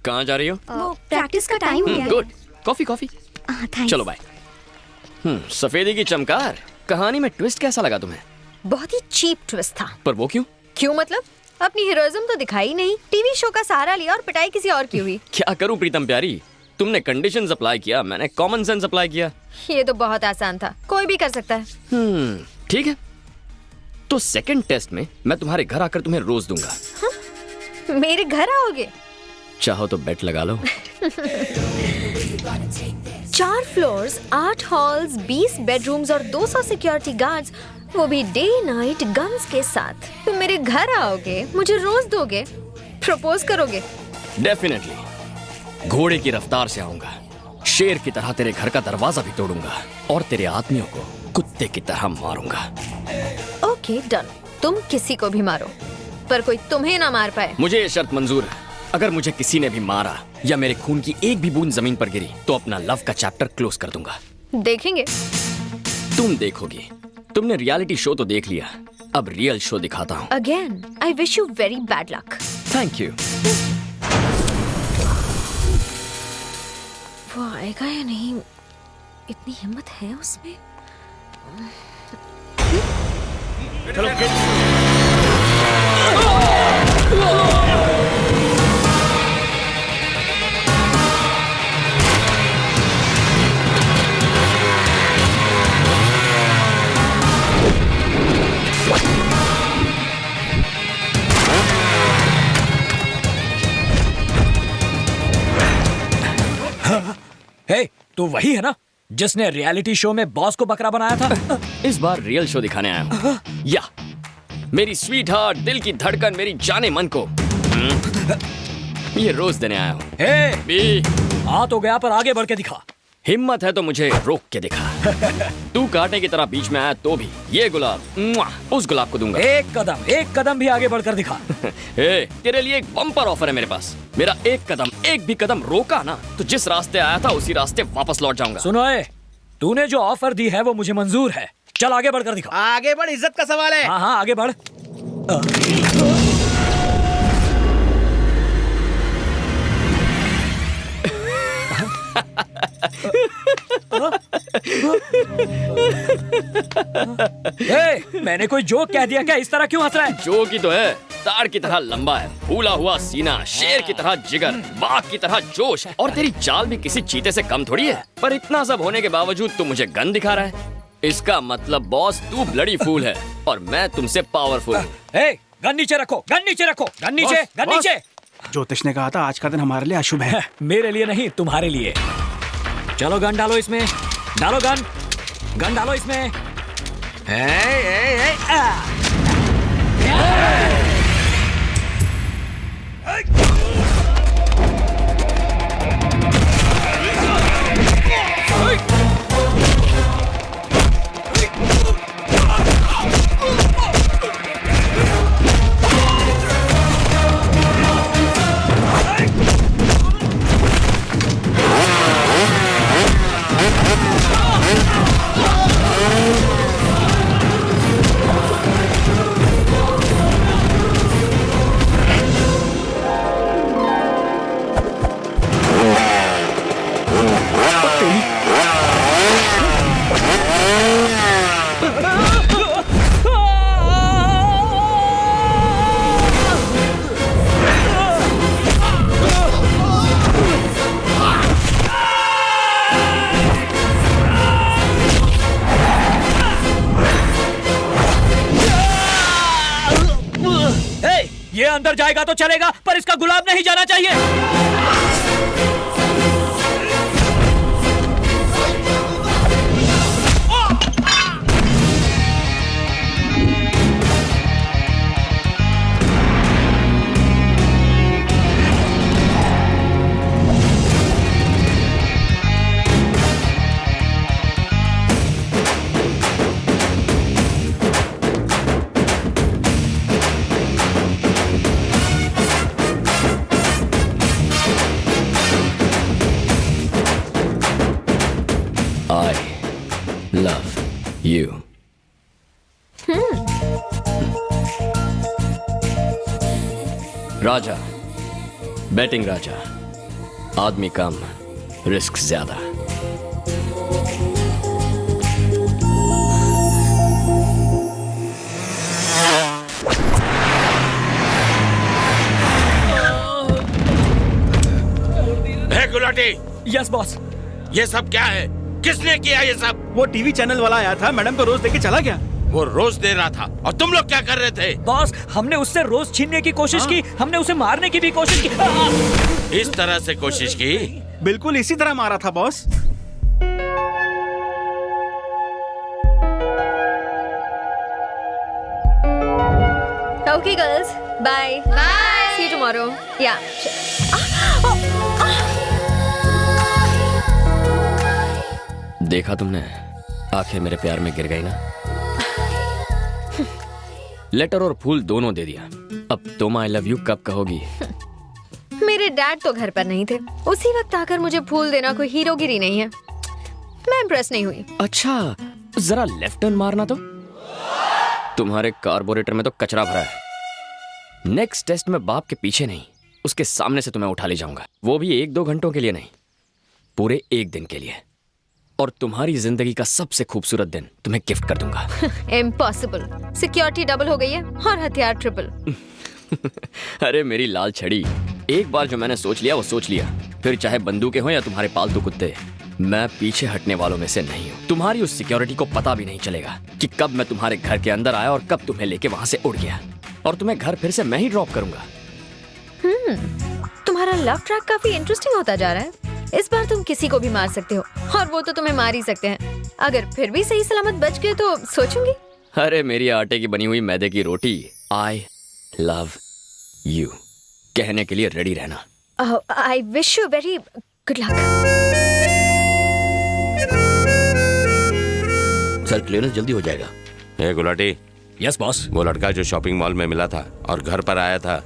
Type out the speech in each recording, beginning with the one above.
कहाँ जा रही हो? वो प्रैक्टिस का टाइम हो गया है। गुड। Coffee coffee. थैंक्स। चलो बाय। सफेदी की चमकार, कहानी में ट्विस्ट कैसा लगा तुम्हें? बहुत ही चीप ट्विस्ट था। पर वो क्यों? क्यों मतलब? अपनी हीरोइज्म तो दिखाई नहीं, टीवी शो का सहारा लिया और पिटाई किसी और की हुई। क्या करूं प्रीतम प्यारी, तुमने कंडीशंस अप्लाई किया, मैंने कॉमन सेंस अप्लाई किया। ये तो बहुत आसान था, कोई भी कर सकता है। ठीक है, तो सेकंड टेस्ट में मैं तुम्हारे घर आकर तुम्हें रोज दूंगा। मेरे घर आओगे? चाहो तो बेट लगा लो। 4 फ्लोर्स, 8 हॉल्स, 20 बेडरूम्स और 200 सिक्योरिटी गार्ड्स, वो भी डे नाइट गन्स के साथ। तुम मेरे घर आओगे, मुझे रोज दोगे, प्रपोज करोगे? डेफिनेटली। घोड़े की रफ्तार से आऊंगा, शेर की तरह तेरे घर का दरवाजा भी तोड़ूंगा और तेरे आदमियों को कुत्ते की तरह मारूंगा। ओके डन, तुम किसी को भी मारो पर कोई तुम्हें ना मार पाए। मुझे ये शर्त मंजूर है, अगर मुझे किसी ने भी मारा या मेरे खून की एक भी बूंद जमीन पर गिरी तो अपना लव का चैप्टर क्लोज कर दूंगा। देखेंगे। तुम देखोगी। तुमने रियलिटी शो तो देख लिया, अब रियल शो दिखाता हूँ। Again I wish you very bad luck. Thank you. वो आएगा या नहीं, इतनी हिम्मत है उसमें? हे, तू वही है ना जिसने रियलिटी शो में बॉस को बकरा बनाया था? इस बार रियल शो दिखाने आया हूँ। या मेरी स्वीट हार्ट, दिल की धड़कन, मेरी जाने मन को ये रोज देने आया हूँ। हे, बी आ तो गया पर आगे बढ़ के दिखा। हिम्मत है तो मुझे रोक के दिखा। तू कांटे की तरह बीच में आया तो भी ये गुलाब उस गुलाब को दूंगा। एक कदम भी आगे बढ़कर दिखा। ए, तेरे लिए एक बम्पर ऑफर है मेरे पास। मेरा एक भी कदम रोका ना तो जिस रास्ते आया था उसी रास्ते वापस लौट जाऊंगा। सुनो ए, तूने जो ऑफर दी है वो मुझे मंजूर है। चल आगे बढ़कर दिखा। आगे बढ़, इज्जत का सवाल है। हाँ आगे बढ़। मैंने कोई जोक कह दिया क्या? इस तरह क्यों हंस रहा है? जोक ही तो है, ताड़ की तरह लंबा है, फूला हुआ सीना, शेर की तरह जिगर, बाघ की तरह जोश, और तेरी चाल भी किसी चीते से कम थोड़ी है। पर इतना सब होने के बावजूद तू मुझे गन दिखा रहा है। इसका मतलब बॉस तू ब्लडी फूल है और मैं तुमसे पावरफुल हूँ। गन नीचे रखो, गन नीचे रखो, गन नीचे, गन नीचे। ज्योतिष ने कहा था आज का दिन हमारे लिए अशुभ है। मेरे लिए नहीं, तुम्हारे लिए। चलो गन डालो इसमें, डालो गन, गन डालो इसमें। ये अंदर जाएगा तो चलेगा पर इसका गुलाब नहीं जाना चाहिए। I love you. Raja, batting Raja, आदमी कम, रिस्क ज्यादा। Gulati, yes boss. ये सब क्या है? किसने किया ये सब? वो टीवी चैनल वाला आया था, मैडम को रोज देके चला गया। वो रोज दे रहा था और तुम लोग क्या कर रहे थे? बॉस, हमने उससे रोज छीनने की कोशिश की, हमने उसे मारने की भी कोशिश की। इस तरह से कोशिश की? बिल्कुल इसी तरह मारा था boss. Okay, girls. Bye. Bye. See you tomorrow. Yeah. देखा तुमने, आंखें मेरे प्यार में गिर गई ना। लेटर और फूल दोनों दे दिया। अब तुम आई लव यू कब कहोगी? मेरे डैड तो घर पर नहीं थे। उसी वक्त आकर मुझे फूल देना कोई हीरोगिरी नहीं है। मैं इम्प्रेस नहीं हुई। अच्छा, जरा लेफ्ट टर्न मारना तो। तुम्हारे कार्बोरेटर में तो कचरा भरा है। नेक्स्ट टेस्ट में बाप के पीछे नहीं, उसके सामने से तुम्हें उठा ले जाऊंगा। वो भी 1-2 घंटों के लिए नहीं, पूरे 1 दिन के लिए। और तुम्हारी जिंदगी का सबसे खूबसूरत दिन तुम्हें गिफ्ट कर दूंगा। इम्पॉसिबल। सिक्योरिटी डबल हो गई है और हथियार ट्रिपल। अरे मेरी लाल छड़ी, एक बार जो मैंने सोच लिया वो सोच लिया। फिर चाहे बंदूकें हो या तुम्हारे पालतू कुत्ते, मैं पीछे हटने वालों में से नहीं हूँ। तुम्हारी उस सिक्योरिटी को पता भी नहीं चलेगा कि कब मैं तुम्हारे घर के अंदर आया और कब तुम्हें लेके वहां से उड़ गया। और तुम्हें घर फिर से मैं ही ड्रॉप करूंगा। तुम्हारा लव ट्रैक काफी इंटरेस्टिंग होता जा रहा है। इस बार तुम किसी को भी मार सकते हो और वो तो तुम्हें मार ही सकते हैं। अगर फिर भी सही सलामत बच गए तो सोचूंगी। अरे मेरी आटे की बनी हुई मैदे की रोटी, आई लव यू कहने के लिए रेडी रहना। I wish you very good luck. Sir, clearance जल्दी हो जाएगा। ए गुलाटी, यस बॉस। वो लड़का जो शॉपिंग मॉल में मिला था और घर पर आया था,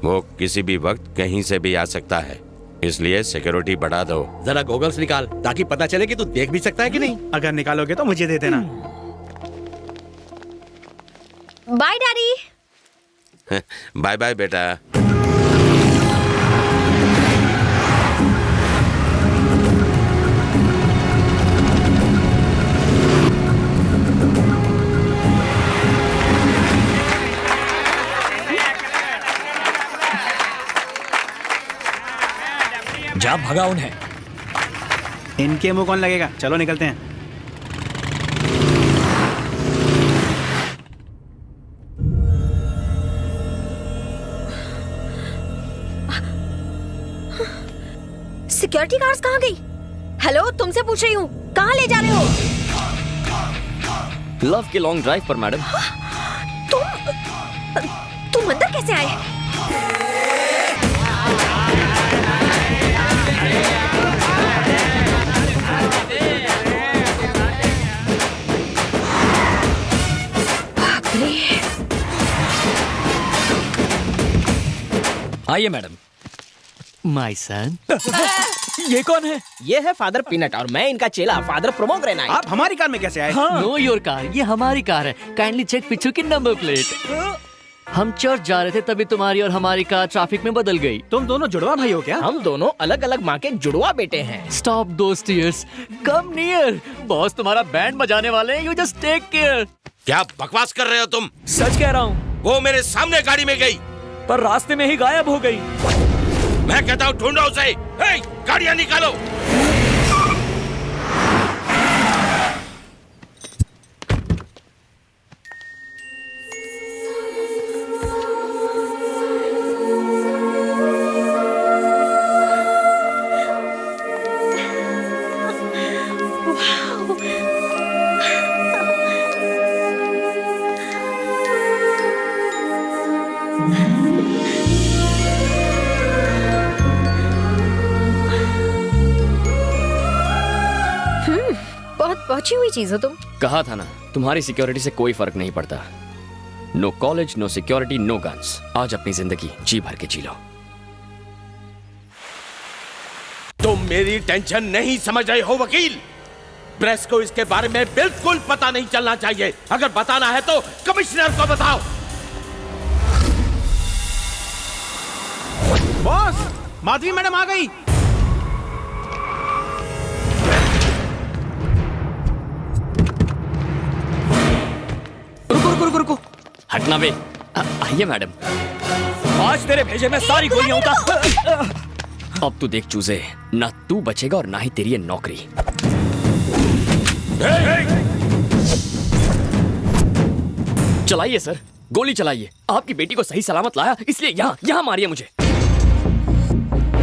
वो किसी भी वक्त कहीं से भी आ सकता है, इसलिए सिक्योरिटी बढ़ा दो। जरा गॉगल्स निकाल ताकि पता चले कि तू देख भी सकता है कि नहीं। अगर निकालोगे तो मुझे दे देना। Bye daddy. बाय बाय बेटा। जा भगा उन्हें। इनके मुंह कौन लगेगा? चलो निकलते हैं। सिक्योरिटी गार्ड्स कहाँ गई? हेलो, तुमसे पूछ रही हूँ, कहाँ ले जा रहे हो? लव के लॉन्ग ड्राइव पर मैडम। तुम अंदर कैसे आए? आइए मैडम। My son. ये कौन है? ये है फादर पीनट और मैं इनका चेला फादर प्रोमोग्रेनाइट। आप हमारी कार में कैसे आए? नो योर कार, ये हमारी कार है। काइंडली चेक पीछे की नंबर प्लेट। हम चर्च जा रहे थे तभी तुम्हारी और हमारी कार ट्रैफिक में बदल गई। तुम दोनों जुड़वा भाई हो क्या? हम दोनों अलग अलग माँ के जुड़वा बेटे हैं। स्टॉप दोस टीयर्स, कम नियर। बॉस तुम्हारा बैंड बजाने वाले हैं, यू जस्ट टेक केयर। क्या बकवास कर रहे हो तुम? सच कह रहा हूँ। वो मेरे सामने गाड़ी में गई पर रास्ते में ही गायब हो गई। मैं कहता हूँ ढूंढो उसे। हे, गाड़ियां निकालो। पहुंची हुई चीज हो तुम। कहा था ना, तुम्हारी सिक्योरिटी से कोई फर्क नहीं पड़ता। No college, no security, no guns. आज अपनी जिंदगी जी भर के जी लो। तुम मेरी टेंशन नहीं समझ रहे हो वकील। प्रेस को इसके बारे में बिल्कुल पता नहीं चलना चाहिए। अगर बताना है तो कमिश्नर को बताओ। बॉस, माधवी मैडम आ गई। रुको हटना बे। आइए मैडम। आज तेरे भेजे में सारी गोलियां उतार। अब तू देख चूजे, ना तू बचेगा और ना ही तेरी ये नौकरी। चलाइए सर, गोली चलाइए। आपकी बेटी को सही सलामत लाया, इसलिए यहाँ मारिए मुझे।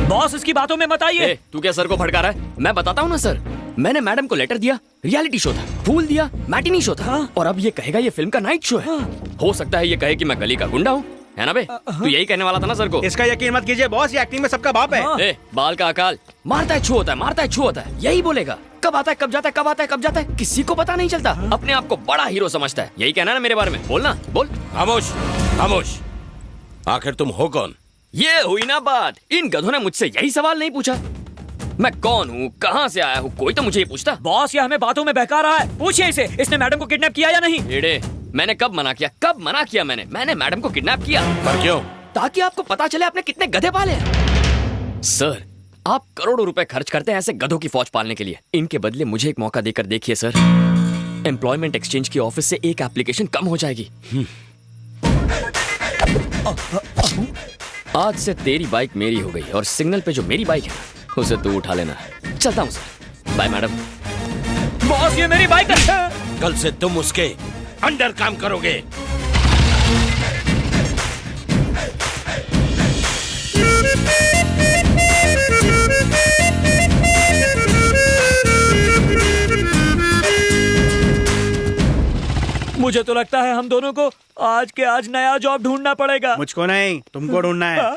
बॉस इसकी बातों में मत आइए। तू क्या सर को भड़का रहा है? मैं बताता हूँ ना सर, मैंने मैडम को लेटर दिया, रियलिटी शो था, फूल दिया, मैटिनी शो था, और अब ये कहेगा ये फिल्म का नाइट शो है। हो सकता है ये कहे कि मैं गली का गुंडा हूँ, है ना बे? तू यही कहने वाला था ना सर को? इसका यकीन मत कीजिए बॉस, ये एक्टिंग में सबका बाप है। बाल का अकाल, मारता है छू होता है, मारता है छू होता है, यही बोलेगा। कब आता है कब जाता है, कब आता है कब जाता है, किसी को पता नहीं चलता। अपने आप को बड़ा हीरो समझता है। यही कहना है ना मेरे बारे में? बोलना, बोल। खामोश खामोश। आखिर तुम हो कौन? ये हुई ना बात। इन गधों ने मुझसे यही सवाल नहीं पूछा, मैं कौन हूँ, कहाँ से आया हूँ, कोई तो मुझे ये पूछता। बॉस ये हमें बातों में बहका रहा है। पूछिए इसे, इसने मैडम को किडनैप किया या नहीं? एड़े, मैंने कब मना किया? कब मना किया मैंने मैडम को किडनैप किया। पर क्यों? ताकि आपको पता चले आपने कितने गधे पाले हैं। सर, आप करोड़ों रुपए खर्च करते हैं ऐसे गधों की फौज पालने के लिए। इनके बदले मुझे एक मौका देकर देखिए सर, एम्प्लॉयमेंट एक्सचेंज की ऑफिस से एक एप्लीकेशन कम हो जाएगी। आज से तेरी बाइक मेरी हो गई और सिग्नल पे जो मेरी बाइक है उसे तू उठा लेना। चलता हूँ सर, बाय मैडम। बॉस ये मेरी बाइक है। कल से तुम उसके अंडर काम करोगे। मुझे तो लगता है हम दोनों को आज के आज नया जॉब ढूंढना पड़ेगा। मुझको नहीं, तुमको ढूंढना है।